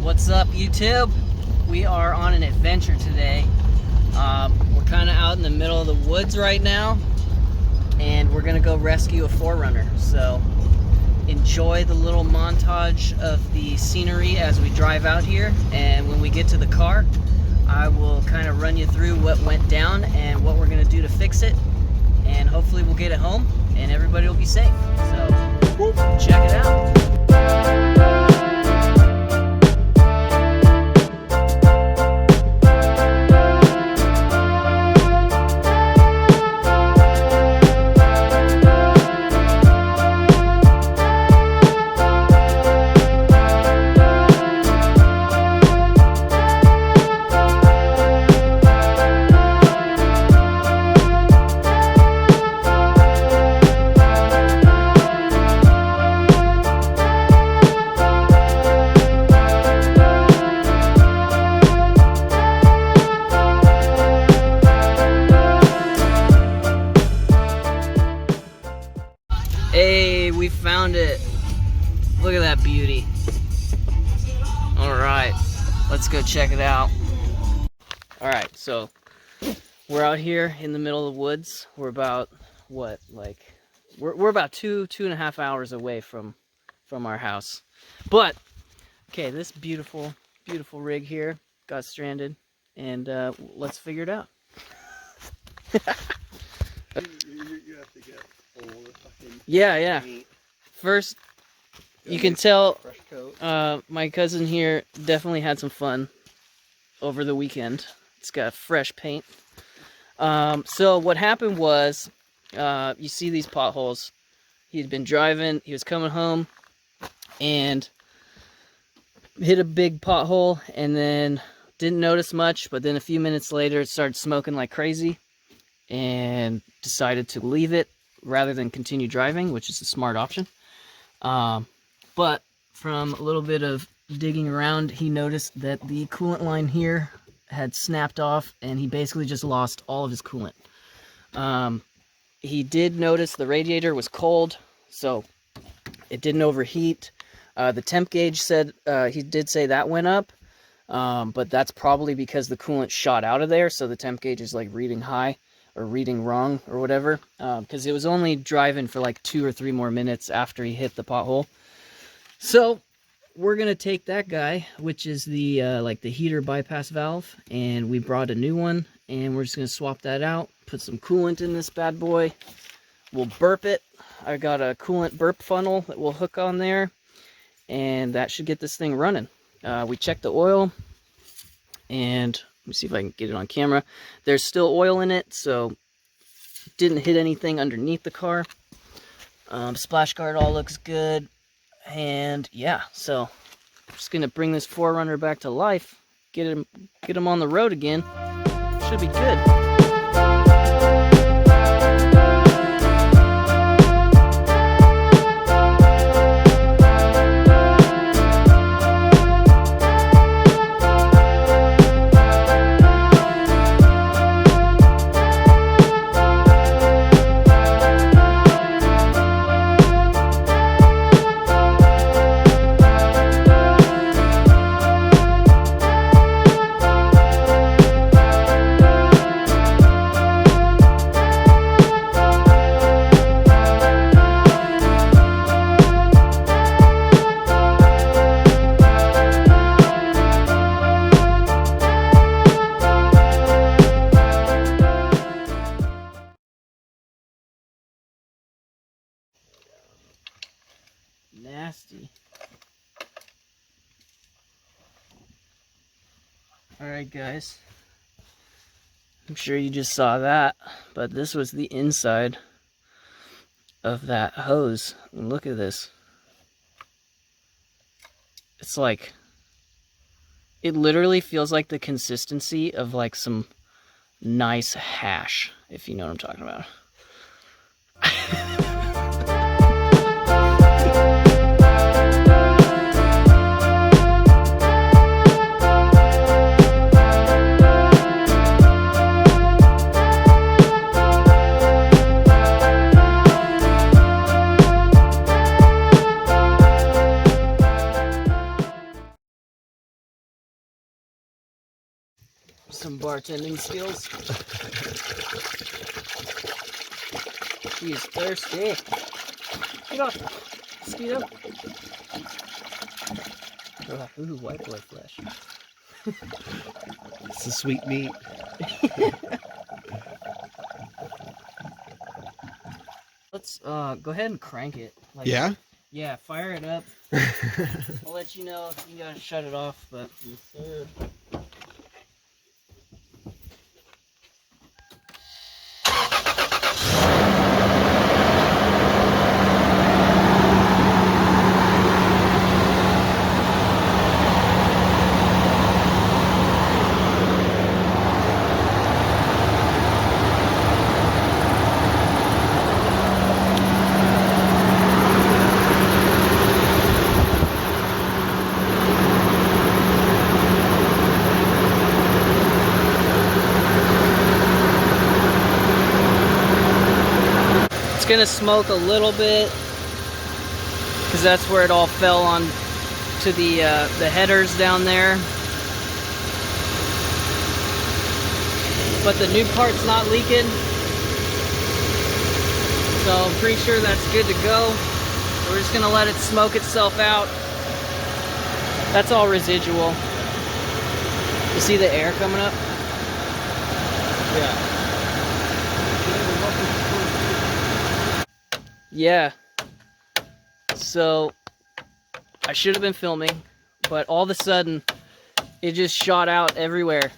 What's up, YouTube? We are on an adventure today. We're kind of out in the middle of the woods right now, and we're gonna go rescue a 4Runner. So enjoy the little montage of the scenery as we drive out here, and when we get to the car, I will kind of run you through what went down and what we're gonna do to fix it, and hopefully we'll get it home and everybody will be safe. So check it out. Hey, we found it. Look at that beauty. All right, let's go check it out. All right, so we're out here in the middle of the woods. We're about, what, like, we're about two and a half hours away from our house. But, okay, this beautiful rig here got stranded, and let's figure it out. You have to get all the fucking Yeah. meat. First, you can tell Fresh coat. my cousin here definitely had some fun over the weekend. It's got fresh paint. So what happened was, you see these potholes. He'd been driving, he was coming home, and hit a big pothole, and then didn't notice much, but then a few minutes later it started smoking like crazy, and decided to leave it rather than continue driving, which is a smart option. But from a little bit of digging around, he noticed that the coolant line here had snapped off, and he basically just lost all of his coolant. He did notice the radiator was cold, so it didn't overheat. The temp gauge said, he did say that went up, but that's probably because the coolant shot out of there, so the temp gauge is like reading high or reading wrong or whatever, because it was only driving for like 2 or 3 more minutes after he hit the pothole. So we're gonna take that guy, which is the like the heater bypass valve, and we brought a new one, and we're just gonna swap that out, put some coolant in this bad boy. We'll burp it. I got a coolant burp funnel that we'll hook on there, and that should get this thing running. We checked the oil, and let me see if I can get it on camera. There's still oil in it, so didn't hit anything underneath the car. Splash guard all looks good. And yeah, so I'm just gonna bring this 4Runner back to life, get him on the road again. Should be good. Nasty. Alright guys, I'm sure you just saw that, but this was the inside of that hose. And look at this. It's like, it literally feels like the consistency of like some nice hash, if you know what I'm talking about. Some bartending skills. She is thirsty. Get off, mosquito. Ooh, white boy flesh. It's a sweet meat. Let's go ahead and crank it. Like, Yeah? Yeah, fire it up. I'll let you know if you gotta shut it off, but yes, sir. It's gonna smoke a little bit because that's where it all fell on to the headers down there. But the new part's not leaking, so I'm pretty sure that's good to go. So we're just gonna let it smoke itself out. That's all residual. You see the air coming up? Yeah. Yeah. So I should have been filming, but all of a sudden it just shot out everywhere.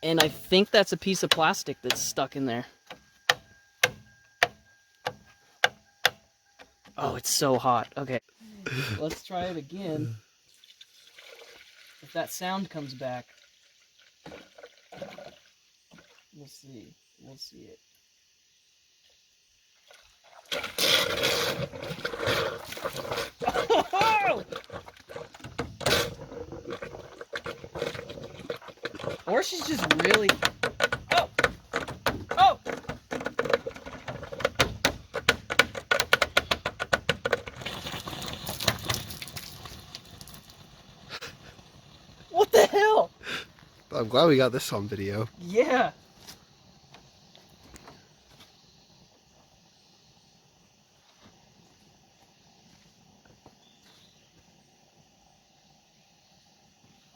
And I think that's a piece of plastic that's stuck in there. Oh, it's so hot. Okay. Let's try it again. If that sound comes back, we'll see. We'll see it. Or she's just really... Oh! Oh! What the hell? I'm glad we got this on video. Yeah.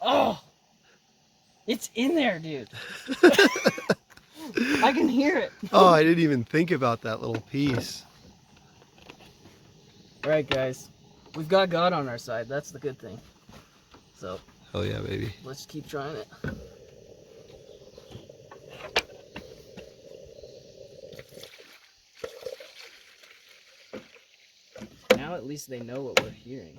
Oh! It's in there, dude. I can hear it. Oh, I didn't even think about that little piece. Alright, guys. We've got God on our side. That's the good thing. So, Hell yeah, baby. let's keep trying it. Now at least they know what we're hearing.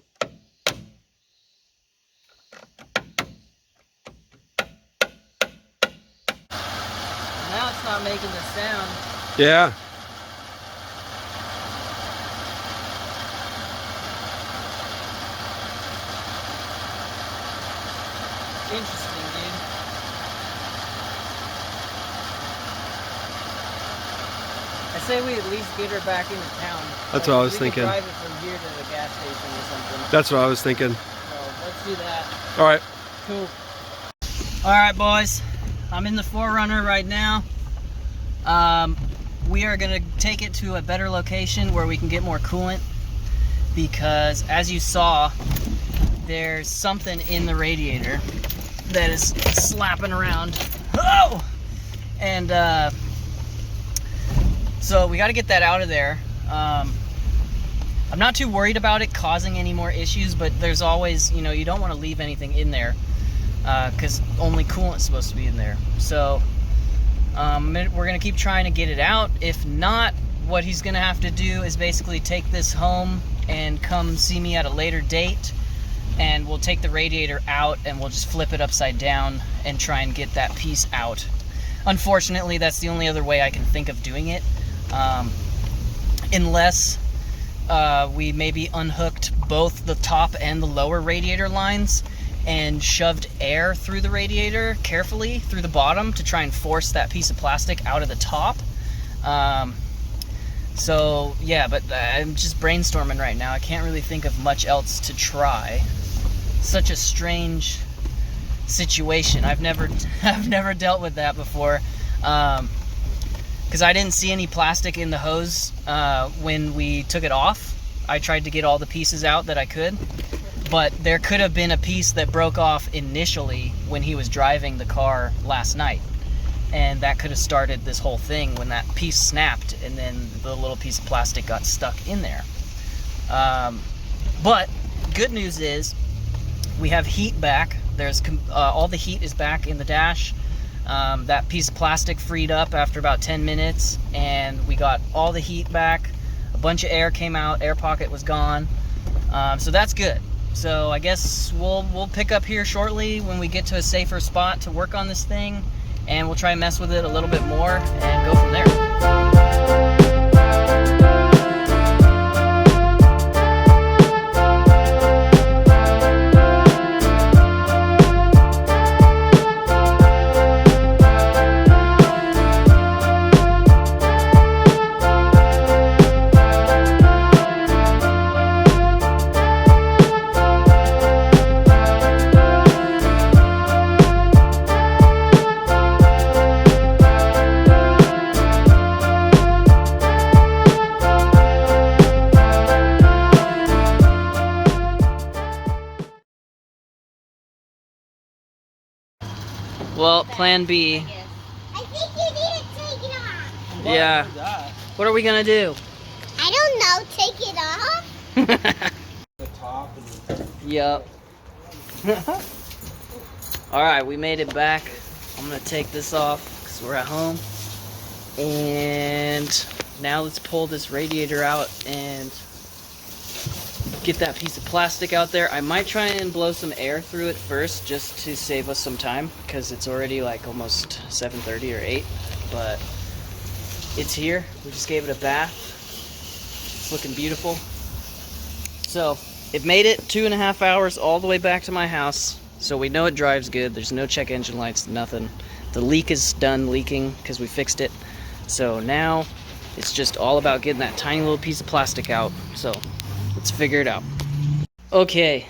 Now it's not making the sound. Yeah. Interesting, dude. I say we at least get her back into town. That's what I was we thinking. Could drive it from here to the gas station or something. That's what I was thinking. So let's do that. All right. Cool. All right, boys. I'm in the 4Runner right now. We are gonna take it to a better location where we can get more coolant, because as you saw, there's something in the radiator that is slapping around. Oh! And so we got to get that out of there. I'm not too worried about it causing any more issues, but there's always, you know, you don't want to leave anything in there because only coolant's supposed to be in there. So we're gonna keep trying to get it out. If not, what he's gonna have to do is basically take this home and come see me at a later date, and we'll take the radiator out and we'll just flip it upside down and try and get that piece out. Unfortunately, that's the only other way I can think of doing it, unless we maybe unhooked both the top and the lower radiator lines and shoved air through the radiator carefully through the bottom to try and force that piece of plastic out of the top. So yeah, but I'm just brainstorming right now. I can't really think of much else to try. Such a strange situation. I've never dealt with that before, because I didn't see any plastic in the hose when we took it off. I tried to get all the pieces out that I could, but there could have been a piece that broke off initially when he was driving the car last night, and that could have started this whole thing when that piece snapped and then the little piece of plastic got stuck in there. But good news is we have heat back. There's all the heat is back in the dash. That piece of plastic freed up after about 10 minutes, and we got all the heat back. A bunch of air came out. Air pocket was gone. So that's good. So I guess we'll pick up here shortly when we get to a safer spot to work on this thing, and we'll try and mess with it a little bit more and go from there. Well, plan B. I think you need to take it off. Yeah. What are we gonna do? I don't know. Take it off? The top and Yup. Alright, we made it back. I'm gonna take this off because we're at home. And now let's pull this radiator out and get that piece of plastic out there. I might try and blow some air through it first just to save us some time because it's already like almost 7:30 or 8. But it's here. We just gave it a bath. It's looking beautiful. So it made it 2.5 hours all the way back to my house. So we know it drives good. There's no check engine lights, nothing. The leak is done leaking because we fixed it. So now it's just all about getting that tiny little piece of plastic out. So let's figure it out. Okay.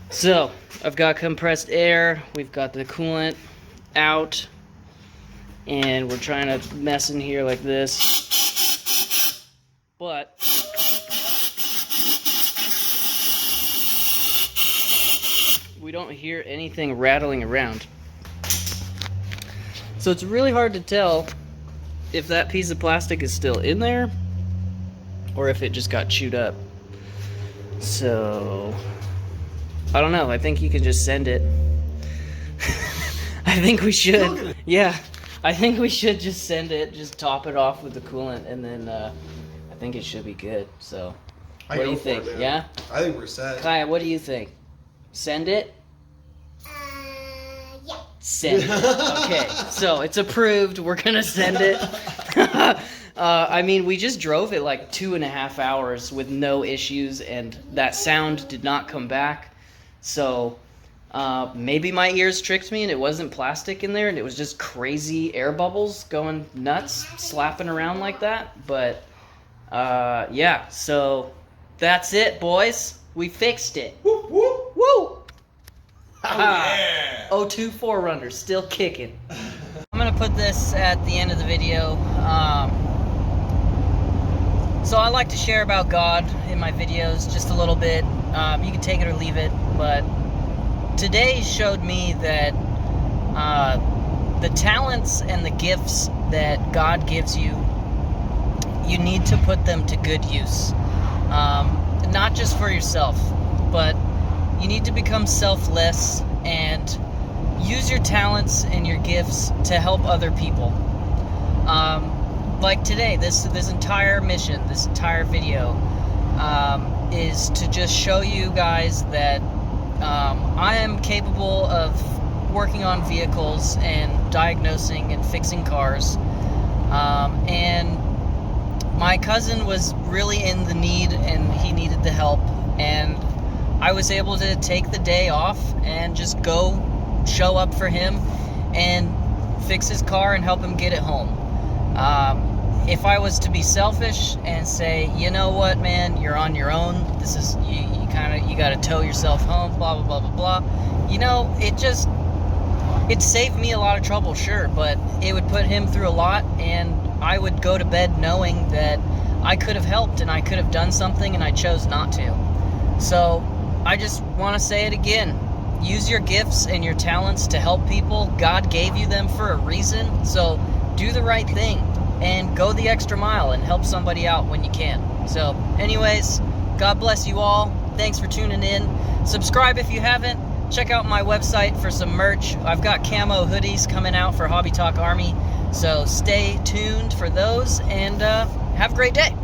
So I've got compressed air. We've got the coolant out. And we're trying to mess in here like this. But we don't hear anything rattling around. So it's really hard to tell if that piece of plastic is still in there or if it just got chewed up. So I don't know. I think you can just send it. I think we should. Yeah, I think we should just send it. Just top it off with the coolant, and then I think it should be good. So what do you think? Yeah? I think we're set. Kaya, what do you think? Send it? Yeah. Send it. Okay, so it's approved. We're gonna send it. I mean, we just drove it like 2.5 hours with no issues, and that sound did not come back. So maybe my ears tricked me and it wasn't plastic in there and it was just crazy air bubbles going nuts, slapping around like that. But yeah, so that's it, boys. We fixed it. Woo, woo. Woo! Oh, yeah. 02 4Runner, still kicking. I'm gonna put this at the end of the video. So I like to share about God in my videos just a little bit. You can take it or leave it, but today showed me that the talents and the gifts that God gives you, you need to put them to good use. Not just for yourself, but you need to become selfless and use your talents and your gifts to help other people. Like today, this entire mission, this entire video, is to just show you guys that I am capable of working on vehicles and diagnosing and fixing cars. And my cousin was really in the need and he needed the help, and I was able to take the day off and just go show up for him and fix his car and help him get it home. If I was to be selfish and say, you know what, man, you're on your own, this is you you got to tow yourself home, blah, blah, blah, blah, blah. You know, it saved me a lot of trouble, sure, but it would put him through a lot, and I would go to bed knowing that I could have helped and I could have done something, and I chose not to. So I just want to say it again. Use your gifts and your talents to help people. God gave you them for a reason, so do the right thing and go the extra mile and help somebody out when you can. So anyways, God bless you all. Thanks for tuning in. Subscribe if you haven't. Check out my website for some merch. I've got camo hoodies coming out for Hobby Talk Army, so stay tuned for those, and have a great day.